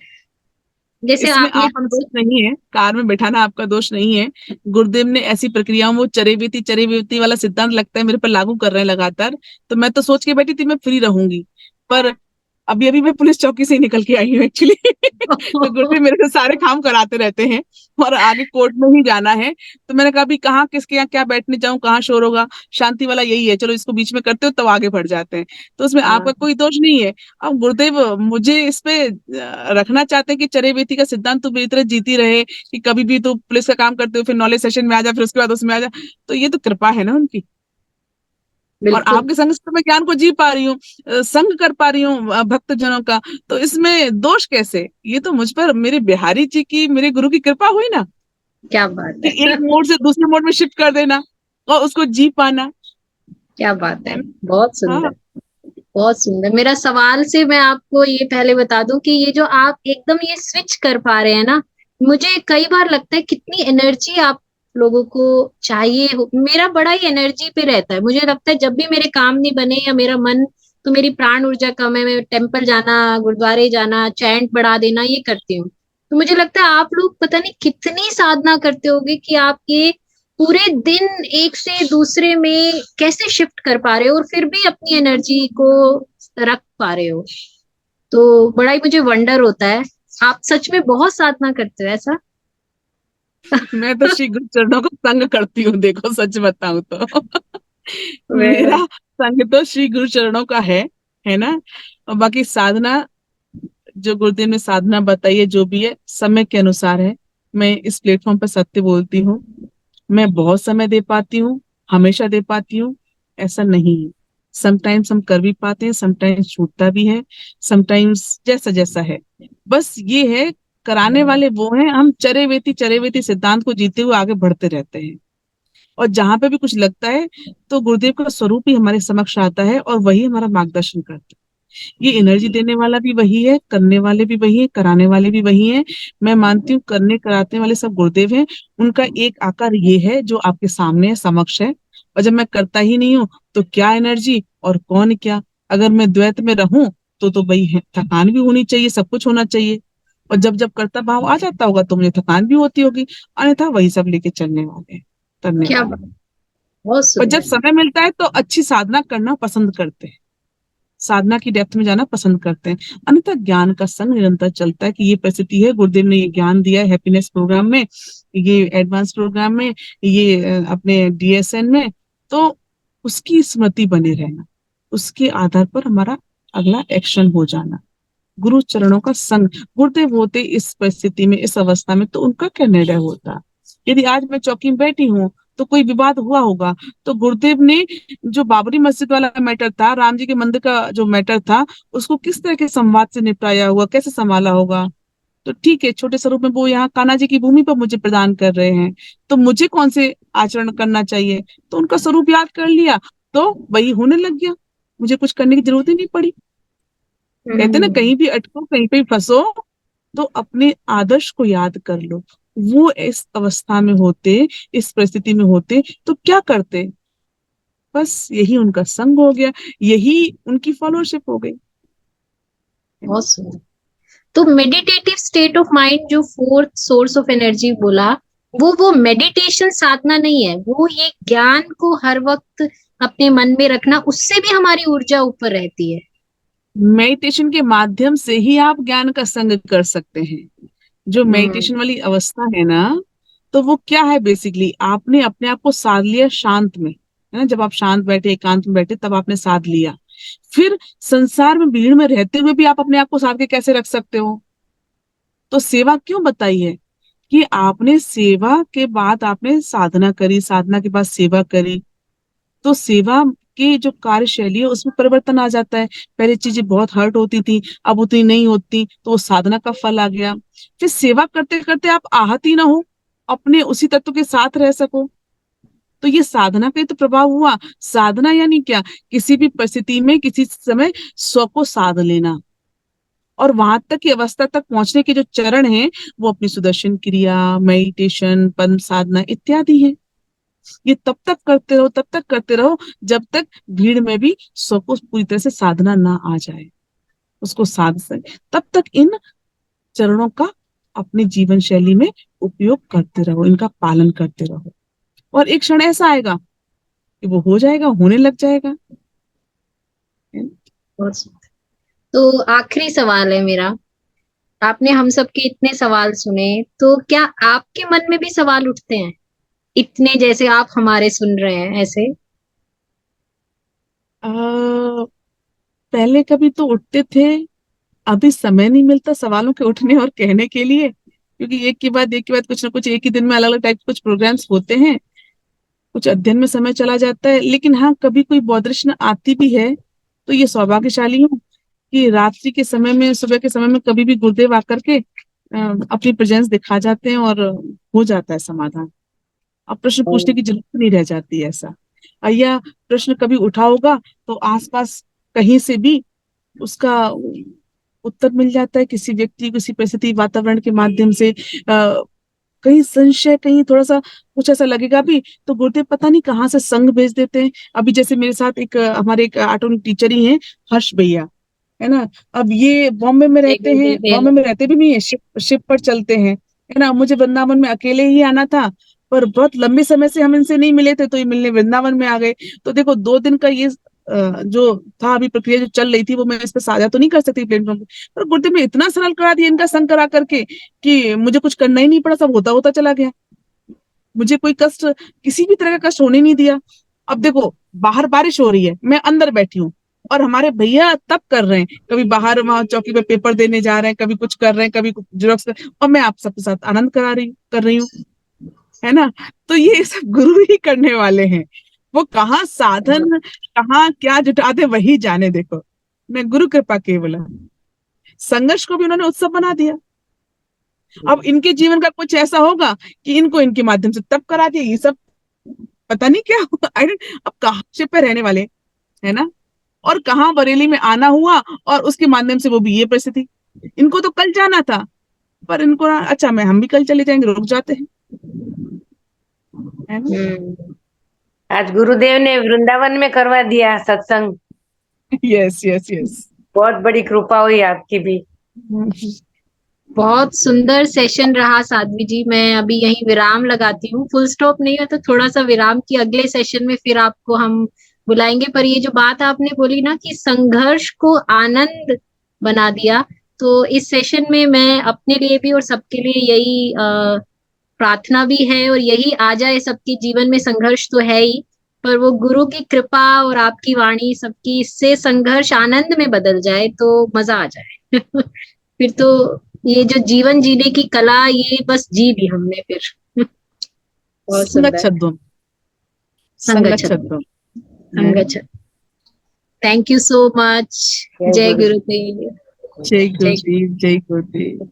जैसे इसमें आपने आपका दोष हमसे। नहीं है, कार में बैठाना आपका दोष नहीं है। गुरुदेव ने ऐसी प्रक्रियाओं, वो चरेबीती चरेबीती वाला सिद्धांत लगता है मेरे पर लागू कर रहे हैं लगातार। तो मैं तो सोच के बैठी थी मैं फ्री रहूंगी, पर अभी अभी मैं पुलिस चौकी से ही निकल के आई हूँ एक्चुअली। तो गुरुदेव मेरे से सारे काम कराते रहते हैं, और आगे कोर्ट में ही जाना है। तो मैंने कहा अभी कहाँ किसके यहाँ क्या बैठने जाऊं, कहाँ शोर होगा, शांति वाला यही है, चलो इसको बीच में करते हो तब आगे बढ़ जाते हैं। तो उसमें आपका कोई दोष नहीं है। अब गुरुदेव मुझे इस पे रखना चाहते हैं कि चरे बेटी का सिद्धांत तू मेरी तरह जीती रहे, कि कभी भी तू पुलिस का काम करते हो फिर नॉलेज सेशन में आ जा, फिर उसके बाद उसमें आ जा। तो ये तो कृपा है ना उनकी। और बिल्कुल। आपके संग से तो मैं ज्ञान को जी पा रही हूँ, संग कर पा रही हूँ भक्त जनों का। तो इसमें दोष कैसे, ये तो मुझ पर मेरे बिहारी जी की, मेरे गुरु की कृपा हुई ना, क्या बात कि है। एक मोड से दूसरे मोड में शिफ्ट कर देना और उसको जी पाना, क्या बात है, है बहुत ना। हाँ। सुंदर। बहुत सुंदर। मेरा सवाल से मैं आपको ये पहले बता दूं कि ये जो आप एकदम ये स्विच कर पा रहे हैं ना, मुझे कई बार लगता है कितनी एनर्जी आप लोगों को चाहिए हो। मेरा बड़ा ही एनर्जी पे रहता है, मुझे लगता है जब भी मेरे काम नहीं बने या मेरा मन, तो मेरी प्राण ऊर्जा कम है, मैं टेम्पल जाना, गुरुद्वारे जाना, चैंट बढ़ा देना ये करती हूँ। तो मुझे लगता है आप लोग पता नहीं कितनी साधना करते होगे कि आप ये पूरे दिन एक से दूसरे में कैसे शिफ्ट कर पा रहे हो और फिर भी अपनी एनर्जी को रख पा रहे हो। तो बड़ा ही मुझे वंडर होता है। आप सच में बहुत साधना करते हो ऐसा। मैं तो श्री गुरु चरणों को संग करती हूँ, देखो सच बताऊं तो। मेरा मैं संग तो श्री गुरु चरणों का है ना। और बाकी साधना, जो गुरुदेव ने साधना बताई है जो भी है समय के अनुसार है। मैं इस प्लेटफॉर्म पर सत्य बोलती हूँ, मैं बहुत समय दे पाती हूँ, हमेशा दे पाती हूँ, ऐसा नहीं है। समटाइम्स हम कर भी पाते हैं, समटाइम्स छूटता भी है, समटाइम्स जैसा जैसा है। बस ये है, कराने वाले वो हैं, हम चरे वेती सिद्धांत को जीते हुए आगे बढ़ते रहते हैं। और जहां पे भी कुछ लगता है तो गुरुदेव का स्वरूप ही हमारे समक्ष आता है और वही हमारा मार्गदर्शन करता है। ये एनर्जी देने वाला भी वही है, करने वाले भी वही है, कराने वाले भी वही है। मैं मानती हूँ करने कराने वाले सब गुरुदेव हैं। उनका एक आकार ये है जो आपके सामने है, समक्ष है। और जब मैं करता ही नहीं हूँ तो क्या एनर्जी और कौन क्या। अगर मैं द्वैत में रहूं तो वही है, थकान भी होनी चाहिए, सब कुछ होना चाहिए। और जब जब करता भाव आ जाता होगा तो मुझे थकान भी होती होगी, अन्यथा वही सब लेके चलने वाले हैं, करने क्या वाले बात, हैं। बहुत और जब सुंदर। समय मिलता है तो अच्छी साधना करना पसंद करते हैं, साधना की डेप्थ में जाना पसंद करते हैं। अन्यथा ज्ञान का संग निरंतर चलता है कि ये परिस्थिति है, गुरुदेव ने ये ज्ञान दिया है हैप्पीनेस प्रोग्राम में, ये एडवांस प्रोग्राम में, ये अपने डीएसएन में, तो उसकी स्मृति बने रहना, उसके आधार पर हमारा अगला एक्शन हो जाना। गुरु चरणों का संग, गुरुदेव होते इस परिस्थिति में, इस अवस्था में, तो उनका क्या निर्णय होता। यदि आज मैं चौकी में बैठी हूँ तो कोई विवाद हुआ होगा, तो गुरुदेव ने जो बाबरी मस्जिद वाला मैटर था, राम जी के मंदिर का जो मैटर था, उसको किस तरह के संवाद से निपटाया हुआ, कैसे संभाला होगा। तो ठीक है, छोटे स्वरूप में वो यहाँ कान्हा जी की भूमि पर मुझे प्रदान कर रहे हैं, तो मुझे कौन से आचरण करना चाहिए, तो उनका स्वरूप याद कर लिया तो वही होने लग गया, मुझे कुछ करने की जरूरत ही नहीं पड़ी। कहते ना, कहीं भी अटको, कहीं पे भी फंसो, तो अपने आदर्श को याद कर लो। वो इस अवस्था में होते, इस परिस्थिति में होते तो क्या करते। बस यही उनका संग हो गया, यही उनकी फॉलोअरशिप हो गई। बहुत सुंदर। तो मेडिटेटिव स्टेट ऑफ माइंड जो फोर्थ सोर्स ऑफ एनर्जी बोला, वो मेडिटेशन साधना नहीं है, वो ये ज्ञान को हर वक्त अपने मन में रखना, उससे भी हमारी ऊर्जा ऊपर रहती है। मेडिटेशन के माध्यम से ही आप ज्ञान का संग कर सकते हैं। जो मेडिटेशन वाली अवस्था है ना, तो वो क्या है, बेसिकली आपने अपने आप को साध लिया शांत में, है ना। जब आप शांत बैठे, एकांत में बैठे, तब आपने साध लिया। फिर संसार में भीड़ में रहते हुए भी आप अपने आप को साध के कैसे रख सकते हो। तो सेवा क्यों बताई है कि आपने सेवा के बाद आपने साधना करी, साधना के बाद सेवा करी, तो सेवा की जो कार्यशैली है उसमें परिवर्तन आ जाता है। पहले चीजें बहुत हर्ट होती थी, अब उतनी नहीं होती, तो वो साधना का फल आ गया। फिर सेवा करते करते आप आहत ही ना हो, अपने उसी तत्व के साथ रह सको, तो ये साधना का ही तो प्रभाव हुआ। साधना यानी क्या, किसी भी परिस्थिति में किसी समय स्व को साध लेना, और वहां तक की अवस्था तक पहुंचने के जो चरण हैं वो अपनी सुदर्शन क्रिया, मेडिटेशन, पद्म साधना इत्यादि है। ये तब तक करते रहो, तब तक करते रहो, जब तक भीड़ में भी स्व को पूरी तरह से साधना ना आ जाए, उसको साध सके, तब तक इन चरणों का अपनी जीवन शैली में उपयोग करते रहो, इनका पालन करते रहो। और एक क्षण ऐसा आएगा कि वो हो जाएगा, होने लग जाएगा। बहुत सुंदर। तो आखिरी सवाल है मेरा, आपने हम सबके इतने सवाल सुने, तो क्या आपके मन में भी सवाल उठते हैं इतने, जैसे आप हमारे सुन रहे हैं ऐसे? आ, पहले कभी तो उठते थे, अभी समय नहीं मिलता सवालों के उठने और कहने के लिए, क्योंकि एक के बाद कुछ ना कुछ, एक ही दिन में अलग अलग टाइप के कुछ प्रोग्राम्स होते हैं, कुछ अध्ययन में समय चला जाता है। लेकिन हाँ, कभी कोई बौद्धिष्ट आती भी है तो ये सौभाग्यशाली हूँ कि रात्रि के समय में, सुबह के समय में कभी भी गुरुदेव आकर के अपनी प्रेजेंस दिखा जाते हैं और हो जाता है समाधान। अब प्रश्न पूछने की जरूरत नहीं रह जाती है ऐसा। या प्रश्न कभी उठा होगा तो आसपास कहीं से भी उसका उत्तर मिल जाता है, किसी व्यक्ति, किसी परिस्थिति, वातावरण के माध्यम से। कहीं संशय, कहीं थोड़ा सा कुछ ऐसा लगेगा भी, तो गुरुदेव पता नहीं कहाँ से संग भेज देते हैं। अभी जैसे मेरे साथ एक हमारे एक ऑटो टीचर ही हैं, हर्ष भैया, है ना। अब ये बॉम्बे में रहते हैं, बॉम्बे में रहते भी नहीं है, शिप पर चलते हैं, है ना। मुझे वृंदावन में अकेले ही आना था, पर बहुत लंबे समय से हम इनसे नहीं मिले थे, तो ये मिलने वृंदावन में आ गए। तो देखो, 2 दिन का ये जो था, अभी प्रक्रिया जो चल रही थी, वो मैं इस पर साझा तो नहीं कर सकती प्लेटफॉर्म पे, पर गुरुदेव ने इतना सरल करा दिया इनका संग करा करके कि मुझे कुछ करना ही नहीं पड़ा, सब होता होता चला गया। मुझे कोई कष्ट, किसी भी तरह का कष्ट होने नहीं दिया। अब देखो, बाहर बारिश हो रही है, मैं अंदर बैठी हूँ, और हमारे भैया तब कर रहे हैं, कभी बाहर वहां चौकी पे पेपर देने जा रहे हैं, कभी कुछ कर रहे हैं, कभी जेरोक्स और मैं आप सबके साथ आनंद कर रही हूँ, है ना। तो ये सब गुरु ही करने वाले हैं। वो कहाँ साधन, कहाँ क्या जुटाते वही जाने। देखो, मैं गुरु कृपा केवल है। संघर्ष को भी उन्होंने उत्सव बना दिया। अब इनके जीवन का कुछ ऐसा होगा कि इनको इनके माध्यम से तब करा दिया, ये सब पता नहीं क्या हुआ। अब कहाँ शिप पे रहने वाले, है ना, और कहाँ बरेली में आना हुआ और उसके माध्यम से वो भी ये परिस्थिति। इनको तो कल जाना था, पर इनको अच्छा मैं हम भी कल चले जाएंगे, रुक जाते हैं, है ना। आज गुरुदेव ने वृंदावन में करवा दिया सत्संग। Yes yes yes. बहुत बड़ी कृपा हुई आपकी भी। बहुत सुंदर सेशन रहा साध्वी जी। मैं अभी यहीं विराम लगाती हूँ, फुल स्टॉप नहीं है तो थोड़ा सा विराम की, अगले सेशन में फिर आपको हम बुलाएंगे। पर ये जो बात आपने बोली ना कि संघर्ष को आनंद बना दिया, तो इस सेशन में मैं अपने लिए भी और सबके लिए यही प्रार्थना भी है और यही आ जाए सबके जीवन में। संघर्ष तो है ही, पर वो गुरु की कृपा और आपकी वाणी सबकी, इससे संघर्ष आनंद में बदल जाए तो मजा आ जाए। फिर तो ये जो जीवन जीने की कला, ये बस जी ली हमने फिर। बहुत सुंदर। संगत। Thank you so much. जय गुरुदेव। जय गुरुदेव, जय गुरुदेव।